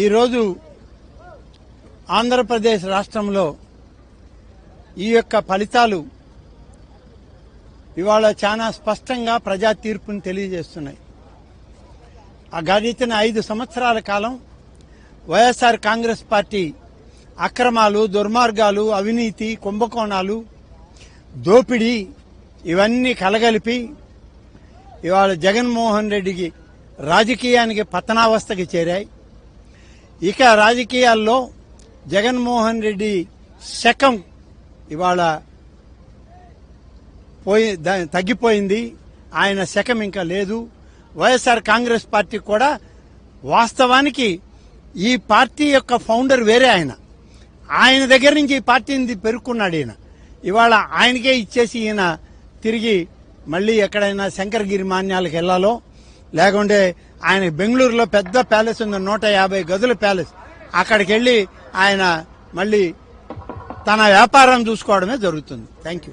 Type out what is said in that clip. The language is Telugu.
ఈరోజు ఆంధ్రప్రదేశ్ రాష్ట్రంలో ఈ యొక్క ఫలితాలు ఇవాళ చాలా స్పష్టంగా ప్రజా తీర్పును తెలియజేస్తున్నాయి. ఆ గడిచిన 5 సంవత్సరాల కాలం వైఎస్ఆర్ కాంగ్రెస్ పార్టీ అక్రమాలు, దుర్మార్గాలు, అవినీతి, కుంభకోణాలు, దోపిడీ ఇవన్నీ కలగలిపి ఇవాళ జగన్మోహన్ రెడ్డికి రాజకీయానికి పతనావస్థకి చేరాయి. ఇక రాజకీయాల్లో జగన్మోహన్ రెడ్డి శకం ఇవాళ తగ్గిపోయింది. ఆయన శకం ఇంకా లేదు. వైఎస్ఆర్ కాంగ్రెస్ పార్టీ కూడా వాస్తవానికి ఈ పార్టీ యొక్క ఫౌండర్ వేరే ఆయన దగ్గర నుంచి ఈ పార్టీని పెరుక్కున్నాడు. ఇవాళ ఆయనకే ఇచ్చేసి ఈయన తిరిగి మళ్ళీ ఎక్కడైనా శంకరగిరి మాన్యాలకు వెళ్లాలో, లేకుంటే ఆయన బెంగళూరులో పెద్ద ప్యాలెస్ ఉంది, 150 గదుల ప్యాలెస్, అక్కడికి వెళ్లి ఆయన మళ్ళీ తన వ్యాపారం చూసుకోవడమే జరుగుతుంది. Thank you.